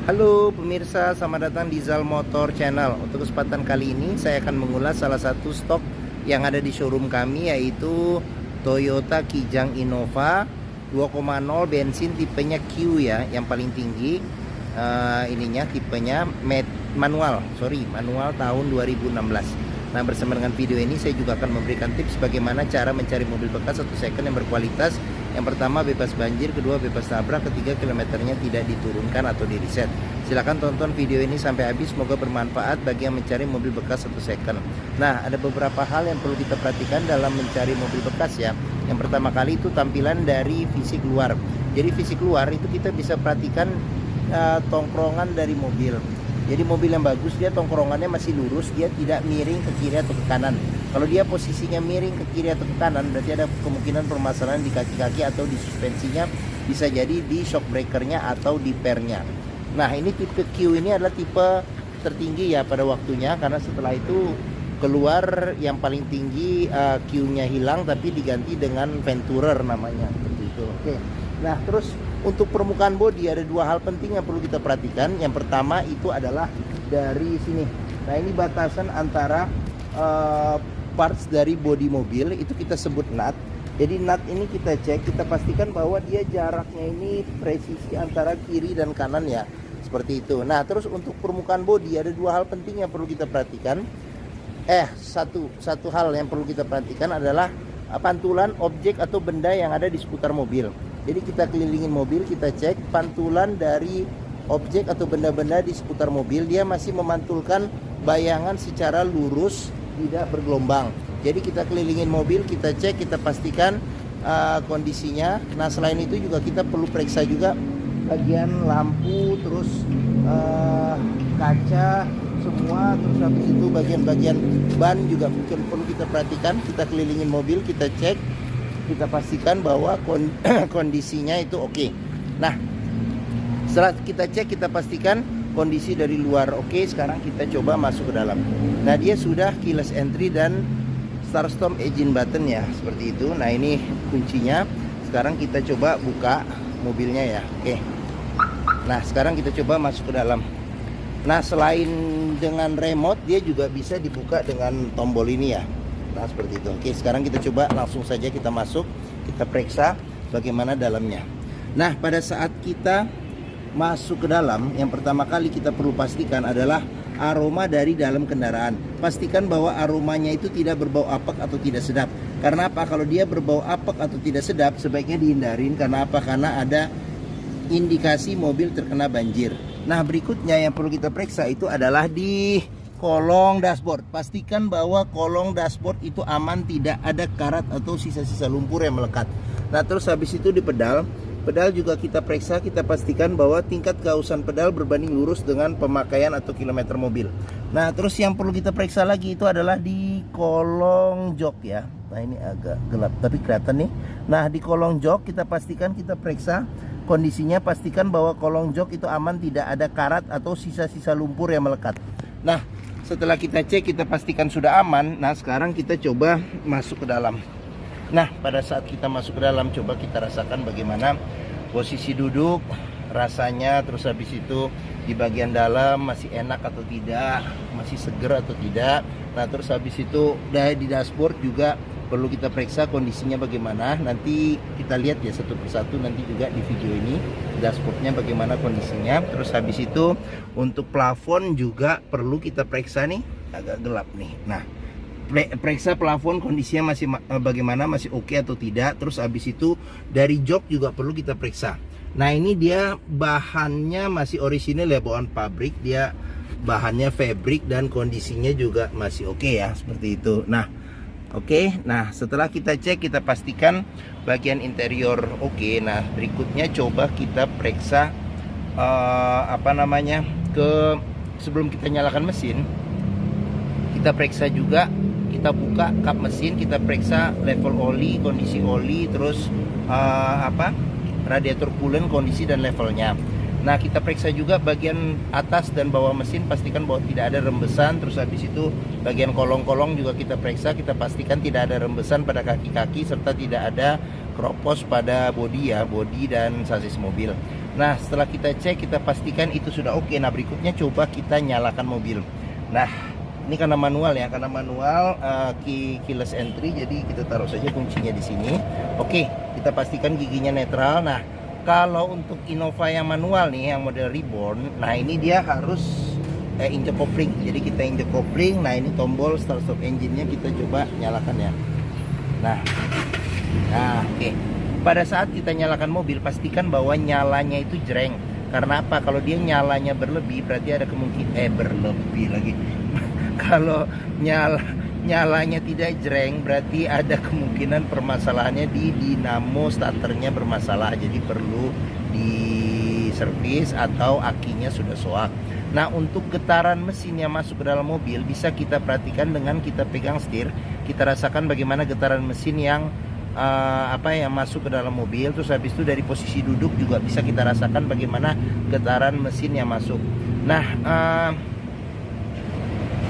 Halo pemirsa, selamat datang di Zal Motor Channel. Untuk kesempatan kali ini saya akan mengulas salah satu stok yang ada di showroom kami, yaitu Toyota Kijang Innova 2.0 bensin tipenya Q ya, yang paling tinggi. Ininya tipenya manual tahun 2016. Nah, bersama dengan video ini saya juga akan memberikan tips bagaimana cara mencari mobil bekas atau second yang berkualitas. Yang pertama, bebas banjir; kedua, bebas tabrak; ketiga, kilometernya tidak diturunkan atau di reset. Silahkan tonton video ini sampai habis, semoga bermanfaat bagi yang mencari mobil bekas atau second. Nah, ada beberapa hal yang perlu kita perhatikan dalam mencari mobil bekas ya. Yang pertama kali itu tampilan dari fisik luar. Jadi fisik luar itu kita bisa perhatikan tongkrongan dari mobil. Jadi mobil yang bagus, dia tongkrongannya masih lurus, dia tidak miring ke kiri atau ke kanan. Kalau dia posisinya miring ke kiri atau ke kanan, berarti ada kemungkinan permasalahan di kaki-kaki atau di suspensinya, bisa jadi di shock breakernya atau di pernya. Nah, ini tipe Q ini adalah tipe tertinggi ya pada waktunya, karena setelah itu keluar yang paling tinggi, Q-nya hilang tapi diganti dengan Venturer namanya, seperti itu. Oke. Nah, terus untuk permukaan bodi ada dua hal penting yang perlu kita perhatikan. Yang pertama itu adalah dari sini. Nah, ini batasan antara parts dari bodi mobil, itu kita sebut nut. Jadi nut ini kita cek, kita pastikan bahwa dia jaraknya ini presisi antara kiri dan kanan ya, seperti itu. Nah, terus untuk permukaan bodi ada dua hal penting yang perlu kita perhatikan. Satu hal yang perlu kita perhatikan adalah pantulan objek atau benda yang ada di seputar mobil. Jadi kita kelilingin mobil, kita cek pantulan dari objek atau benda-benda di seputar mobil, dia masih memantulkan bayangan secara lurus, tidak bergelombang. Jadi kita kelilingin mobil, kita cek, kita pastikan kondisinya. Nah, selain itu juga kita perlu periksa juga bagian lampu, terus kaca semua, terus habis itu bagian-bagian ban juga mungkin perlu kita perhatikan. Kita kelilingin mobil, kita cek, kita pastikan bahwa kondisinya itu oke. Nah, setelah kita cek, kita pastikan kondisi dari luar oke. Sekarang kita coba masuk ke dalam. Nah, dia sudah keyless entry dan start stop engine button ya, seperti itu. Nah, ini kuncinya. Sekarang kita coba buka mobilnya ya. Oke. Nah, sekarang kita coba masuk ke dalam. Nah, selain dengan remote, dia juga bisa dibuka dengan tombol ini ya. Nah, seperti itu. Oke, sekarang kita coba langsung saja kita masuk, kita periksa bagaimana dalamnya. Nah, pada saat kita masuk ke dalam, yang pertama kali kita perlu pastikan adalah aroma dari dalam kendaraan. Pastikan bahwa aromanya itu tidak berbau apek atau tidak sedap. Karena apa? Kalau dia berbau apek atau tidak sedap, sebaiknya dihindarin. Karena apa? Karena ada indikasi mobil terkena banjir. Nah, berikutnya yang perlu kita periksa itu adalah di kolong dashboard. Pastikan bahwa kolong dashboard itu aman, tidak ada karat atau sisa-sisa lumpur yang melekat. Nah, terus habis itu di pedal juga kita periksa, kita pastikan bahwa tingkat keausan pedal berbanding lurus dengan pemakaian atau kilometer mobil. Nah, terus yang perlu kita periksa lagi itu adalah di kolong jok ya. Nah, ini agak gelap tapi kelihatan nih. Nah, di kolong jok kita pastikan, kita periksa kondisinya, pastikan bahwa kolong jok itu aman, tidak ada karat atau sisa-sisa lumpur yang melekat. Nah, setelah kita cek, kita pastikan sudah aman. Nah, sekarang kita coba masuk ke dalam. Nah, pada saat kita masuk ke dalam, coba kita rasakan bagaimana posisi duduk, rasanya, terus habis itu di bagian dalam masih enak atau tidak, masih seger atau tidak. Nah, terus habis itu di dashboard juga perlu kita periksa kondisinya bagaimana. Nanti kita lihat ya satu persatu nanti juga di video ini dashboardnya bagaimana kondisinya. Terus habis itu untuk plafon juga perlu kita periksa nih, agak gelap nih. Nah, periksa plafon kondisinya masih bagaimana, masih oke atau tidak. Terus habis itu dari jok juga perlu kita periksa. Nah, ini dia bahannya masih orisinil ya, bawaan pabrik, dia bahannya fabric dan kondisinya juga masih oke ya, seperti itu. Nah, oke. Nah, setelah kita cek, kita pastikan bagian interior oke. Nah, berikutnya coba kita periksa sebelum kita nyalakan mesin, kita periksa juga, kita buka kap mesin, kita periksa level oli, kondisi oli, terus radiator coolant, kondisi dan levelnya. Nah, kita periksa juga bagian atas dan bawah mesin, pastikan bahwa tidak ada rembesan. Terus habis itu bagian kolong-kolong juga kita periksa, kita pastikan tidak ada rembesan pada kaki-kaki serta tidak ada kropos pada bodi ya, bodi dan sasis mobil. Nah, setelah kita cek, kita pastikan itu sudah oke. Nah, berikutnya coba kita nyalakan mobil. Nah, ini karena manual ya, karena manual keyless entry, jadi kita taruh saja kuncinya di sini. Oke, kita pastikan giginya netral. Nah, kalau untuk Innova yang manual nih, yang model Reborn, nah ini dia harus injek kopling. Jadi kita injek kopling. Nah, ini tombol start stop engine-nya kita coba nyalakan ya. Nah, oke. Pada saat kita nyalakan mobil, pastikan bahwa nyalanya itu jreng. Karena apa? Kalau dia nyalanya berlebih, berarti ada kemungkinan berlebih lagi. Kalau nyalanya tidak jreng, berarti ada kemungkinan permasalahannya di dinamo starternya bermasalah. Jadi perlu diservis atau akinya sudah soak. Nah, untuk getaran mesin yang masuk ke dalam mobil bisa kita perhatikan dengan kita pegang setir. Kita rasakan bagaimana getaran mesin yang yang masuk ke dalam mobil. Terus habis itu dari posisi duduk juga bisa kita rasakan bagaimana getaran mesin yang masuk. Nah,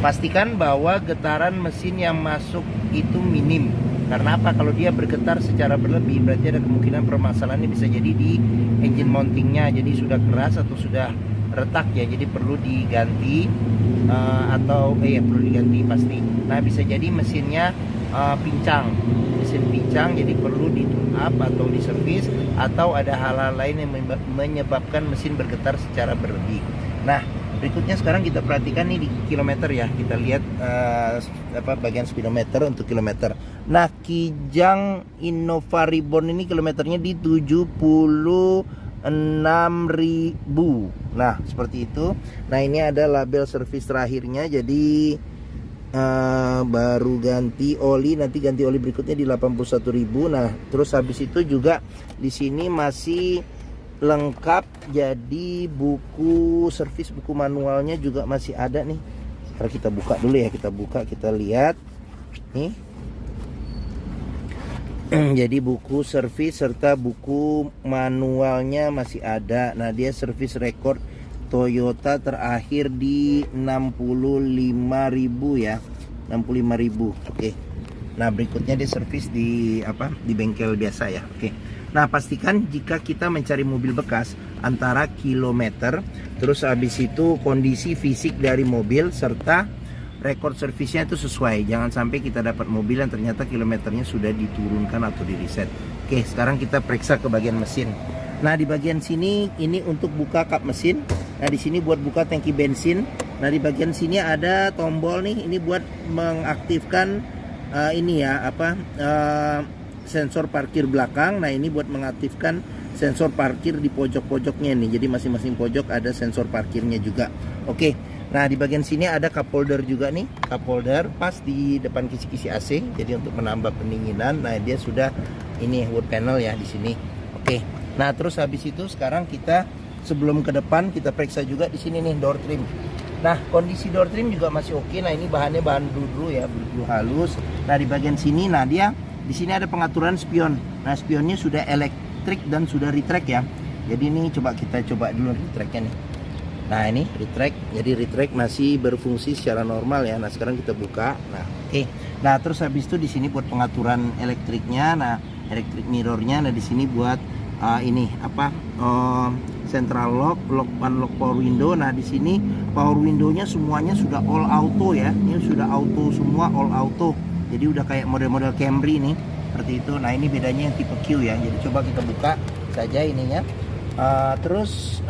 pastikan bahwa getaran mesin yang masuk itu minim. Karena apa? Kalau dia bergetar secara berlebih, berarti ada kemungkinan permasalahannya bisa jadi di engine mountingnya. Jadi sudah keras atau sudah retak ya, jadi perlu diganti perlu diganti pasti. Nah, bisa jadi mesinnya mesin pincang, jadi perlu di tune up atau diservis, atau ada hal-hal lain yang menyebabkan mesin bergetar secara berlebih. Nah, berikutnya sekarang kita perhatikan nih di kilometer ya, kita lihat bagian speedometer untuk kilometer. Nah, Kijang Innova Reborn ini kilometernya di 76.000. Nah, seperti itu. Nah, ini ada label servis terakhirnya, jadi baru ganti oli, nanti ganti oli berikutnya di 81.000. Nah, terus habis itu juga di sini masih lengkap, jadi buku servis, buku manualnya juga masih ada nih. Sekarang kita buka dulu ya, kita lihat nih. Jadi buku servis serta buku manualnya masih ada. Nah, dia servis rekor Toyota terakhir di 65.000 ya. 65.000. Oke. Nah, berikutnya dia servis di bengkel biasa ya. Oke. Nah, pastikan jika kita mencari mobil bekas antara kilometer, terus habis itu kondisi fisik dari mobil serta rekor servisnya itu sesuai. Jangan sampai kita dapat mobil yang ternyata kilometernya sudah diturunkan atau di reset. Oke, sekarang kita periksa ke bagian mesin. Nah, di bagian sini ini untuk buka kap mesin. Nah, di sini buat buka tangki bensin. Nah, di bagian sini ada tombol nih, ini buat mengaktifkan sensor parkir belakang. Nah, ini buat mengaktifkan sensor parkir di pojok-pojoknya nih. Jadi masing-masing pojok ada sensor parkirnya juga. Oke. Nah, di bagian sini ada cup holder juga nih. Cup holder pas di depan kisi-kisi AC. Jadi untuk menambah pendinginan. Nah, dia sudah ini wood panel ya di sini. Oke. Nah, terus habis itu sekarang kita sebelum ke depan kita periksa juga di sini nih door trim. Nah, kondisi door trim juga masih oke. Nah, ini bahannya bahan blue ya, blue halus. Nah, di bagian sini dia di sini ada pengaturan spion. Nah, spionnya sudah elektrik dan sudah retract ya. Jadi ini coba dulu retractnya nih. Nah, ini retract. Jadi retract masih berfungsi secara normal ya. Nah, sekarang kita buka. Nah, oke. Nah, terus habis itu di sini buat pengaturan elektriknya. Nah, electric mirrornya. Nah, di sini buat central lock, unlock power window. Nah, di sini power window-nya semuanya sudah all auto ya. Ini sudah auto semua, all auto. Jadi udah kayak model-model Camry nih, seperti itu. Nah, ini bedanya yang tipe Q ya. Jadi coba kita buka saja ininya. Terus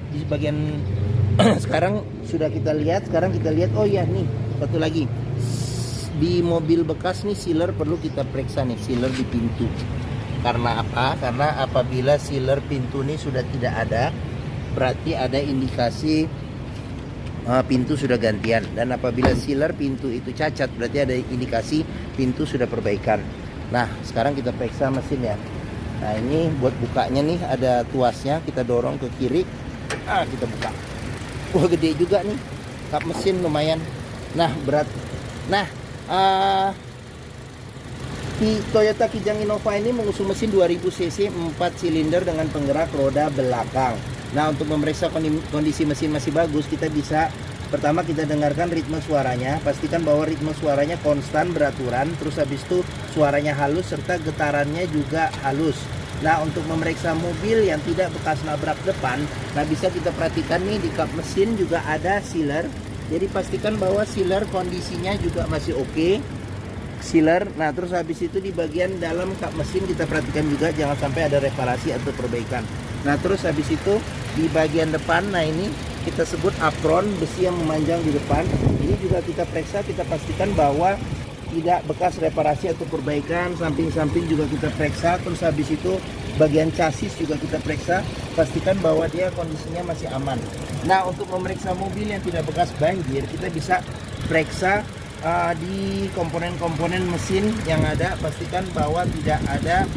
di bagian sekarang sudah kita lihat. Sekarang kita lihat, oh ya nih satu lagi di mobil bekas nih, sealer perlu kita periksa nih, sealer di pintu. Karena apa? Karena apabila sealer pintu ini sudah tidak ada, berarti ada indikasi pintu sudah gantian. Dan apabila sealer pintu itu cacat, berarti ada indikasi pintu sudah perbaikan. Nah, sekarang kita periksa mesin ya. Nah, ini buat bukanya nih ada tuasnya, kita dorong ke kiri. Kita buka. Wah, gede juga nih. Kap mesin lumayan. Nah, berat. Nah, Toyota Kijang Innova ini mengusung mesin 2000 cc 4 silinder dengan penggerak roda belakang. Nah, untuk memeriksa kondisi mesin masih bagus, kita bisa pertama kita dengarkan ritme suaranya. Pastikan bahwa ritme suaranya konstan beraturan. Terus habis itu suaranya halus serta getarannya juga halus. Nah, untuk memeriksa mobil yang tidak bekas nabrak depan, nah bisa kita perhatikan nih di kap mesin juga ada sealer. Jadi pastikan bahwa sealer kondisinya juga masih oke. Sealer. Nah, terus habis itu di bagian dalam kap mesin kita perhatikan juga jangan sampai ada reparasi atau perbaikan. Nah, terus habis itu di bagian depan, nah ini kita sebut apron, besi yang memanjang di depan. Ini juga kita periksa, kita pastikan bahwa tidak bekas reparasi atau perbaikan. Samping-samping juga kita periksa. Terus habis itu bagian chassis juga kita periksa, pastikan bahwa dia kondisinya masih aman. Nah, untuk memeriksa mobil yang tidak bekas banjir, kita bisa periksa di komponen-komponen mesin yang ada. Pastikan bahwa tidak ada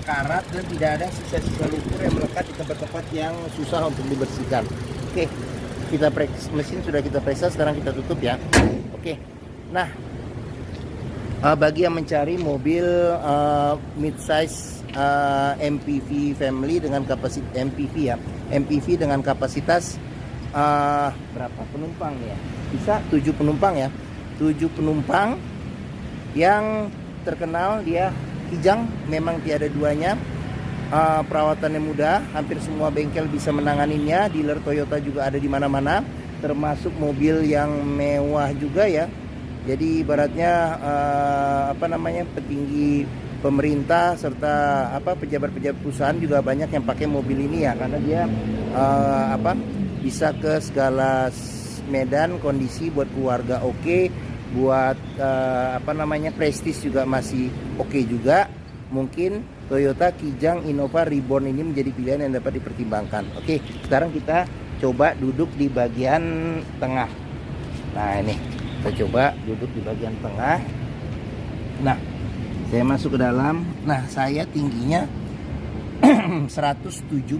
karat dan tidak ada sisa-sisa lumpur yang melekat di tempat-tempat yang susah untuk dibersihkan. Oke, kita periksa mesin, sudah kita periksa, sekarang kita tutup ya. Oke, nah bagi yang mencari mobil mid-size MPV family dengan kapasitas MPV dengan kapasitas berapa penumpang ya? Bisa 7 penumpang ya. 7 penumpang yang terkenal, dia Kijang, memang tiada duanya. Perawatannya mudah, hampir semua bengkel bisa menanganinya. Dealer Toyota juga ada di mana-mana, termasuk mobil yang mewah juga ya. Jadi ibaratnya petinggi pemerintah serta pejabat-pejabat perusahaan juga banyak yang pakai mobil ini ya, karena dia bisa ke segala medan, kondisi buat keluarga oke, buat prestis juga masih oke juga. Mungkin Toyota Kijang Innova Reborn ini menjadi pilihan yang dapat dipertimbangkan. Oke, sekarang kita coba duduk di bagian tengah. Nah, ini kita coba duduk di bagian tengah. Nah, saya masuk ke dalam. Nah, saya tingginya 174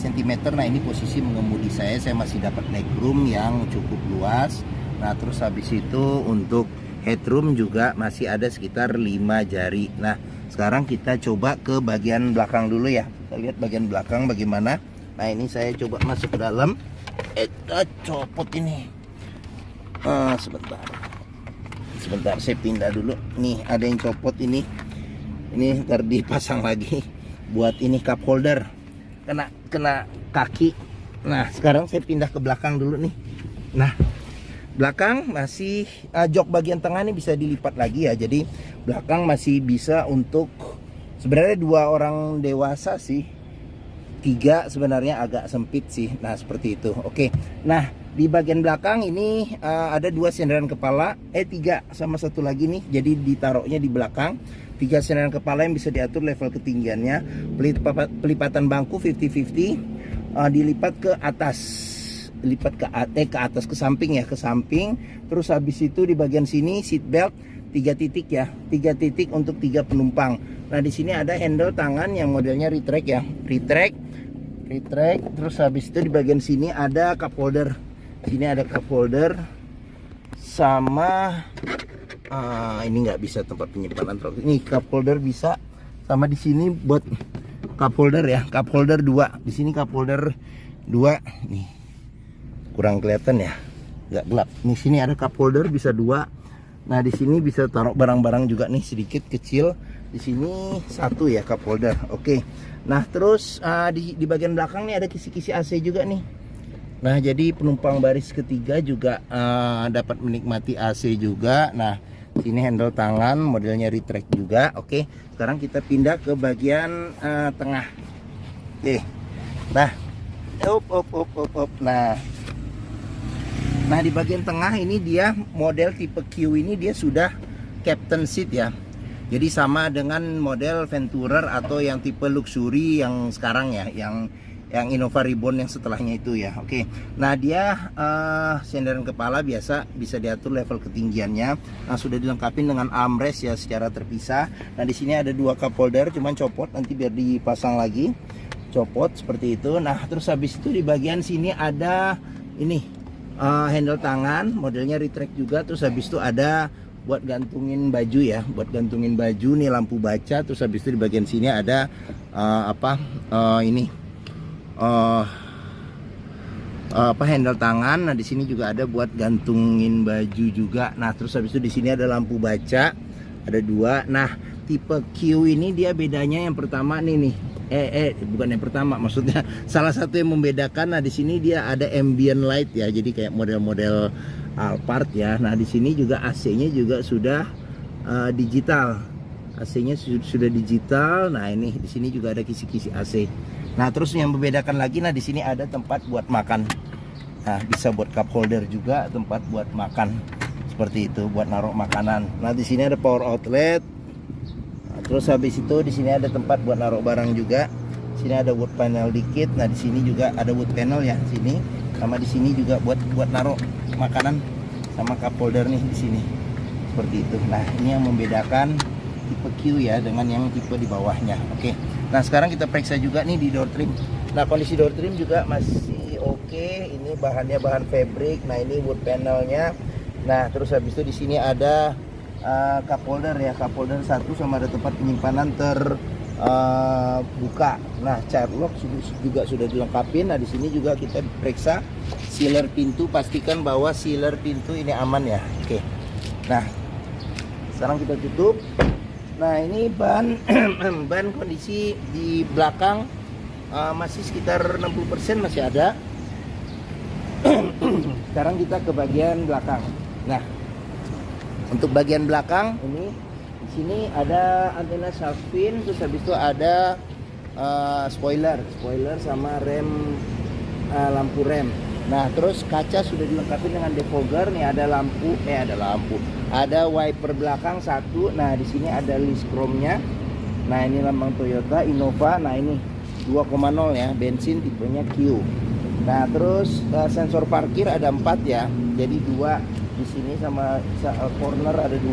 cm. Nah, ini posisi mengemudi saya masih dapat legroom yang cukup luas. Nah, terus habis itu untuk headroom juga masih ada sekitar 5 jari. Nah, sekarang kita coba ke bagian belakang dulu ya. Kita lihat bagian belakang bagaimana. Nah, ini saya coba masuk ke dalam. Kita copot ini. Sebentar saya pindah dulu. Nih ada yang copot ini ntar dipasang lagi. Buat ini cup holder kena kaki. Nah, sekarang saya pindah ke belakang dulu nih. Nah, belakang masih jok bagian tengah ini bisa dilipat lagi ya. Jadi belakang masih bisa untuk sebenarnya 2 orang dewasa sih. 3 sebenarnya agak sempit sih. Nah, seperti itu. Oke. Nah, di bagian belakang ini ada 2 sandaran kepala, 3 sama 1 lagi nih. Jadi ditaruhnya di belakang. 3 sandaran kepala yang bisa diatur level ketinggiannya. Pelipatan bangku 50-50, dilipat ke atas. Lipat ke atas, ke samping ya, ke samping. Terus habis itu di bagian sini seat belt 3 titik ya. 3 titik untuk 3 penumpang. Nah, di sini ada handle tangan yang modelnya retract ya. Retract. Terus habis itu di bagian sini ada cup holder. Sini ada cup holder sama ini nggak bisa tempat penyimpanan truk. Ini cup holder bisa, sama di sini buat cup holder ya. Cup holder 2. Di sini cup holder 2. Nih. Kurang kelihatan ya. Nggak gelap. Di sini ada cup holder bisa 2. Nah, di sini bisa taruh barang-barang juga nih, sedikit kecil. Di sini 1 ya cup holder. Oke. Nah, terus di bagian belakang nih ada kisi-kisi AC juga nih. Nah, jadi penumpang baris ketiga juga dapat menikmati AC juga. Nah, sini handle tangan modelnya retract juga. Oke, sekarang kita pindah ke bagian tengah. Oke. Nah, Nah, di bagian tengah ini dia model tipe Q ini dia sudah captain seat ya. Jadi sama dengan model Venturer atau yang tipe luxury yang sekarang ya, yang Innova Reborn yang setelahnya itu ya. Oke. Nah, dia sandaran kepala biasa bisa diatur level ketinggiannya. Nah, sudah dilengkapi dengan armrest ya secara terpisah. Nah, di sini ada 2 cup holder, cuman copot nanti biar dipasang lagi. Copot seperti itu. Nah, terus habis itu di bagian sini ada ini handle tangan modelnya retract juga. Terus habis itu ada buat gantungin baju ya, buat gantungin baju nih, lampu baca. Terus habis itu di bagian sini ada handle tangan. Nah, di sini juga ada buat gantungin baju juga. Nah, terus habis itu di sini ada lampu baca, ada 2. Nah, tipe Q ini dia bedanya yang pertama nih Bukan yang pertama, maksudnya salah satu yang membedakan. Nah di sini dia ada ambient light ya, jadi kayak model-model Alphard ya. Nah di sini juga AC-nya juga sudah digital, AC-nya sudah digital. Nah ini di sini juga ada kisi-kisi AC. Nah terus yang membedakan lagi, nah di sini ada tempat buat makan. Nah bisa buat cup holder juga, tempat buat makan seperti itu, buat naruh makanan. Nah di sini ada power outlet. Terus habis itu di sini ada tempat buat naruh barang juga. Sini ada wood panel dikit. Nah di sini juga ada wood panel ya sini. Sama di sini juga buat naruh makanan sama cup holder nih di sini. Seperti itu. Nah ini yang membedakan tipe Q ya dengan yang tipe di bawahnya. Oke. Nah sekarang kita periksa juga nih di door trim. Nah kondisi door trim juga masih oke. Ini bahannya bahan fabric. Nah ini wood panelnya. Nah terus habis itu di sini ada cup holder ya, cup holder satu sama ada tempat penyimpanan terbuka. Nah child lock juga sudah dilengkapi. Nah di sini juga kita periksa sealer pintu, pastikan bahwa sealer pintu ini aman ya. Oke. Nah sekarang kita tutup. Nah ini ban ban kondisi di belakang masih sekitar 60% masih ada. Sekarang kita ke bagian belakang. Nah untuk bagian belakang ini di sini ada antena shark fin, terus habis itu ada spoiler sama rem, lampu rem. Nah terus kaca sudah dilengkapi dengan defogger nih, ada wiper belakang satu. Nah di sini ada list chrome-nya. Nah ini lambang Toyota Innova. Nah ini 2,0 ya, bensin tipenya Q. Nah terus sensor parkir ada 4 ya, jadi 2 di sini sama corner ada 2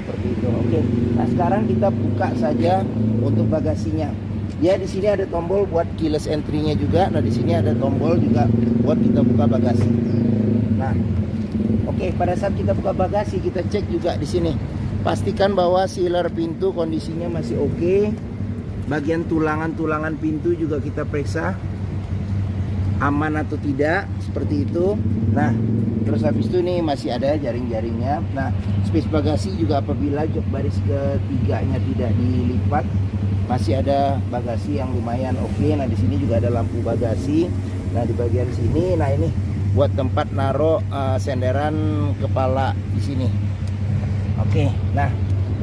seperti itu. Oke. Nah sekarang kita buka saja untuk bagasinya. Ya di sini ada tombol buat keyless entry-nya juga. Nah di sini ada tombol juga buat kita buka bagasi. Nah, oke, pada saat kita buka bagasi kita cek juga di sini. Pastikan bahwa sealer pintu kondisinya masih oke. Bagian tulangan-tulangan pintu juga kita periksa aman atau tidak, seperti itu. Nah, terus habis itu nih masih ada jaring-jaringnya. Nah, space bagasi juga apabila jok baris ketiganya tidak dilipat, masih ada bagasi yang lumayan oke. Nah, di sini juga ada lampu bagasi. Nah, di bagian sini, nah ini buat tempat naruh senderan kepala di sini. Oke, nah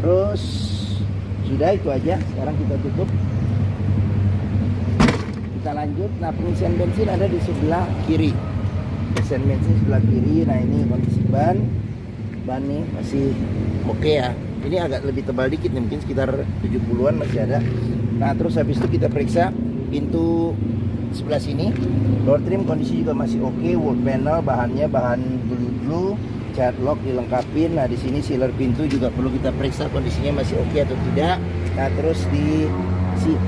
terus sudah itu aja. Sekarang kita tutup. Kita lanjut. Nah pengisian bensin ada di sebelah kiri. Pengisian bensin sebelah kiri. Nah ini kondisi ban nih masih oke ya. Ini agak lebih tebal dikit nih, mungkin sekitar 70-an masih ada. Nah terus habis itu kita periksa pintu sebelah sini. Door trim kondisi juga masih oke. Wood panel bahannya bahan blue, child lock dilengkapi. Nah di sini sealer pintu juga perlu kita periksa kondisinya masih oke atau tidak. Nah terus di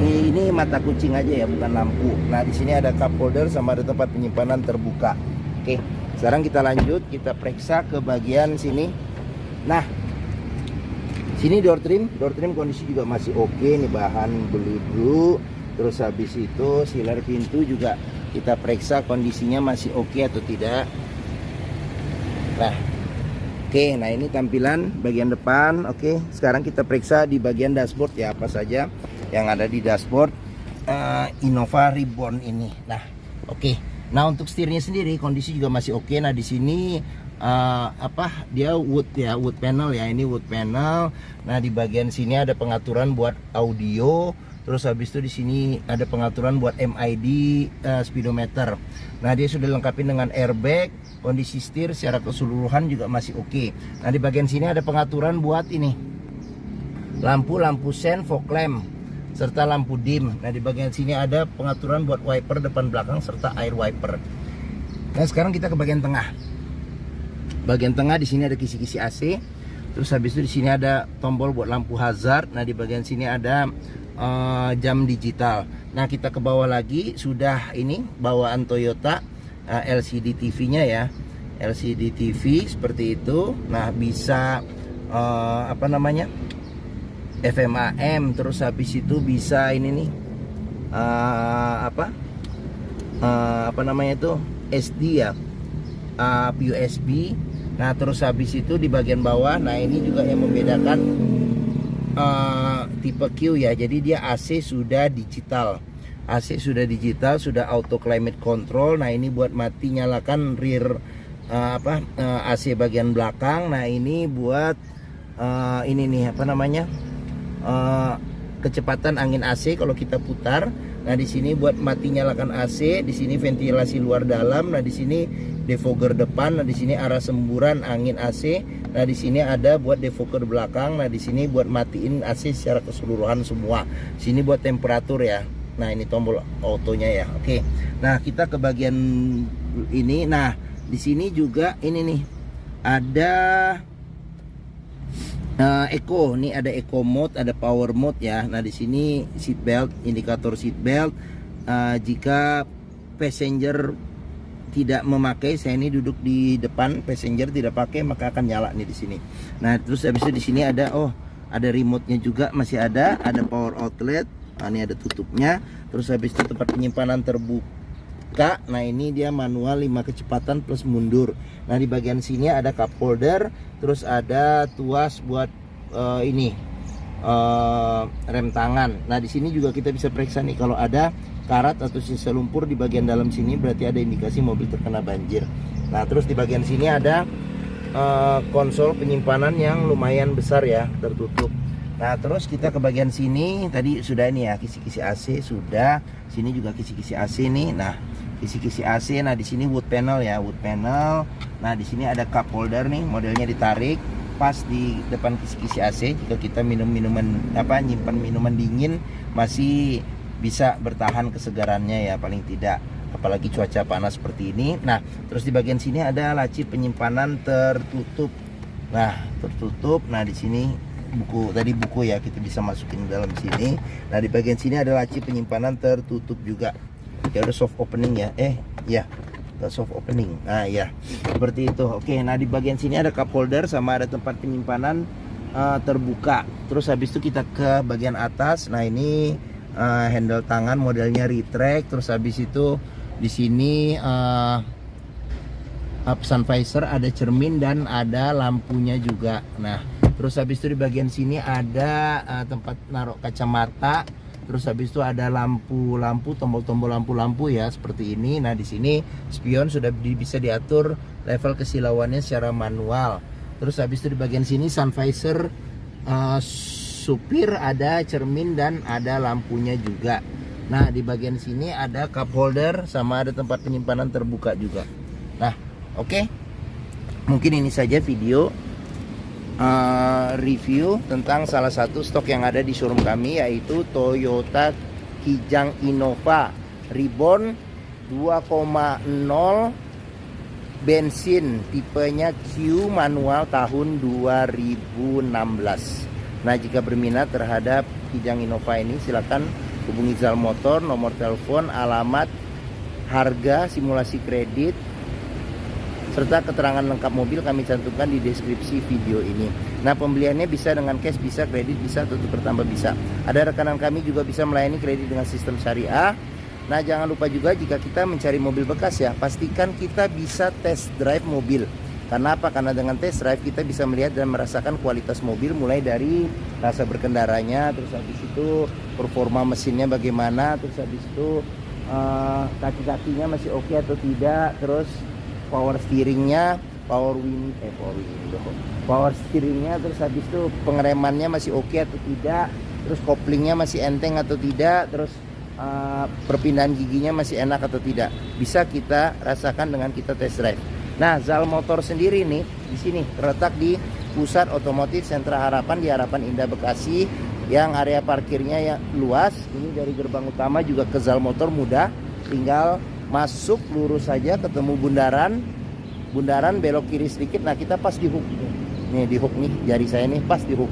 ini mata kucing aja ya, bukan lampu. Nah di sini ada cup holder sama ada tempat penyimpanan terbuka. Oke, sekarang kita lanjut, kita periksa ke bagian sini. Nah sini door trim kondisi juga masih oke nih, bahan blue. Terus habis itu sealer pintu juga kita periksa kondisinya masih oke atau tidak. Nah oke, nah ini tampilan bagian depan. Oke, sekarang kita periksa di bagian dashboard ya, apa saja yang ada di dashboard Innova Reborn ini. Nah, oke. Nah, untuk setirnya sendiri kondisi juga masih oke. Nah, di sini dia wood ya, wood panel ya. Ini wood panel. Nah, di bagian sini ada pengaturan buat audio. Terus habis itu di sini ada pengaturan buat MID speedometer. Nah, dia sudah dilengkapi dengan airbag. Kondisi setir secara keseluruhan juga masih oke. Nah, di bagian sini ada pengaturan buat ini. Lampu sen, fog lamp, serta lampu dim. Nah, di bagian sini ada pengaturan buat wiper depan belakang serta air wiper. Nah, sekarang kita ke bagian tengah. Bagian tengah di sini ada kisi-kisi AC. Terus habis itu di sini ada tombol buat lampu hazard. Nah, di bagian sini ada jam digital. Nah, kita ke bawah lagi, sudah ini bawaan Toyota LCD TV-nya ya. LCD TV seperti itu. Nah, bisa FM AM, terus habis itu bisa ini nih SD ya, USB. Nah terus habis itu di bagian bawah, nah ini juga yang membedakan tipe Q ya. Jadi dia AC sudah digital. AC sudah digital, sudah auto climate control. Nah, ini buat mati nyalakan rear AC bagian belakang. Nah, ini buat ini nih apa namanya? Kecepatan angin AC kalau kita putar. Nah, di sini buat mati nyalakan AC, di sini ventilasi luar dalam. Nah, di sini defogger depan. Nah, di sini arah semburan angin AC. Nah, di sini ada buat defogger belakang. Nah, di sini buat matiin AC secara keseluruhan semua. Sini buat temperatur ya. Nah, ini tombol autonya ya. Oke. Nah, kita ke bagian ini. Nah, di sini juga ini nih ada eco. Nih ada eco mode, ada power mode ya. Nah, di sini seat belt, indikator seat belt. Jika passenger tidak memakai, saya ini duduk di depan, passenger tidak pakai, maka akan nyala nih di sini. Nah, terus habis itu di sini ada ada remote-nya juga, masih ada power outlet. Nah, ini ada tutupnya. Terus habis itu tempat penyimpanan terbuka. Nah, ini dia manual 5 kecepatan plus mundur. Nah, di bagian sini ada cup holder, terus ada tuas buat rem tangan. Nah, di sini juga kita bisa periksa nih kalau ada karat atau sisa lumpur di bagian dalam sini, berarti ada indikasi mobil terkena banjir. Nah, terus di bagian sini ada konsol penyimpanan yang lumayan besar ya, tertutup. Nah, terus kita ke bagian sini, tadi sudah ini ya, kisi-kisi AC sudah. Sini juga kisi-kisi AC nih. Nah, kisi-kisi AC. Nah, di sini wood panel ya, wood panel. Nah, di sini ada cup holder nih, modelnya ditarik pas di depan kisi-kisi AC. Jika kita nyimpan minuman dingin, masih bisa bertahan kesegarannya ya, paling tidak, apalagi cuaca panas seperti ini. Nah, terus di bagian sini ada laci penyimpanan tertutup. Nah, tertutup. Nah, di sini buku ya, kita bisa masukin dalam sini. Nah, di bagian sini ada laci penyimpanan tertutup juga. Ya udah soft opening ya. Ya. Soft opening. Nah, ya. Seperti itu. Oke, nah di bagian sini ada cup holder sama ada tempat penyimpanan terbuka. Terus habis itu kita ke bagian atas. Nah, ini handle tangan modelnya retract. Terus habis itu di sini sun visor, ada cermin dan ada lampunya juga. Nah, terus habis itu di bagian sini ada tempat naruh kacamata. Terus habis itu ada lampu-lampu, tombol-tombol lampu-lampu ya, seperti ini. Nah, di sini spion sudah bisa diatur level kesilauannya secara manual. Terus habis itu di bagian sini sun visor supir, ada cermin dan ada lampunya juga. Nah, di bagian sini ada cup holder sama ada tempat penyimpanan terbuka juga. Nah, oke. Mungkin ini saja video review tentang salah satu stok yang ada di showroom kami, yaitu Toyota Kijang Innova Reborn 2.0 bensin, tipenya Q manual tahun 2016. Nah, jika berminat terhadap Kijang Innova ini, silakan hubungi Zal Motor, nomor telepon, alamat, harga, simulasi kredit, serta keterangan lengkap mobil kami cantumkan di deskripsi video ini. Nah, pembeliannya bisa dengan cash, bisa kredit, bisa atau tukar tambah bisa. Ada rekanan kami juga bisa melayani kredit dengan sistem syariah. Nah, jangan lupa juga jika kita mencari mobil bekas ya, pastikan kita bisa test drive mobil. Karena apa? Karena dengan test drive kita bisa melihat dan merasakan kualitas mobil, mulai dari rasa berkendaranya, terus habis itu performa mesinnya bagaimana, terus habis itu kaki-kakinya masih oke atau tidak, terus power steeringnya, power steeringnya, terus habis itu pengeremannya masih oke atau tidak, terus koplingnya masih enteng atau tidak, terus perpindahan giginya masih enak atau tidak, bisa kita rasakan dengan kita test drive. Nah, Zal Motor sendiri nih di sini terletak di Pusat Otomotif Sentra Harapan di Harapan Indah Bekasi, yang area parkirnya yang luas. Ini dari gerbang utama juga ke Zal Motor mudah, tinggal masuk lurus saja ketemu bundaran belok kiri sedikit. Nah, kita pas di hook nih, di hook nih, jari saya nih pas di hook.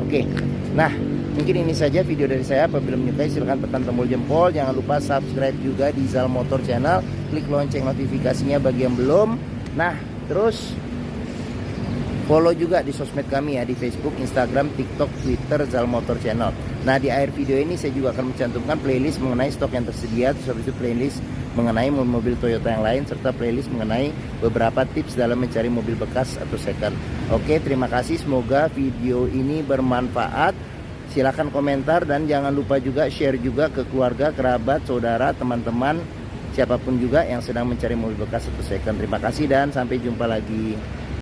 Oke. Nah, mungkin ini saja video dari saya. Apabila menyukai silahkan tekan tombol jempol, jangan lupa subscribe juga di Zal Motor Channel, klik lonceng notifikasinya bagi yang belum. Nah, terus follow juga di sosmed kami ya, di Facebook, Instagram, TikTok, Twitter, Zal Motor Channel. Nah, di akhir video ini saya juga akan mencantumkan playlist mengenai stok yang tersedia, terus habis itu playlist mengenai mobil Toyota yang lain, serta playlist mengenai beberapa tips dalam mencari mobil bekas atau second. Oke, terima kasih, semoga video ini bermanfaat. Silahkan komentar dan jangan lupa juga share juga ke keluarga, kerabat, saudara, teman-teman, siapapun juga yang sedang mencari mobil bekas satu second. Terima kasih dan sampai jumpa lagi.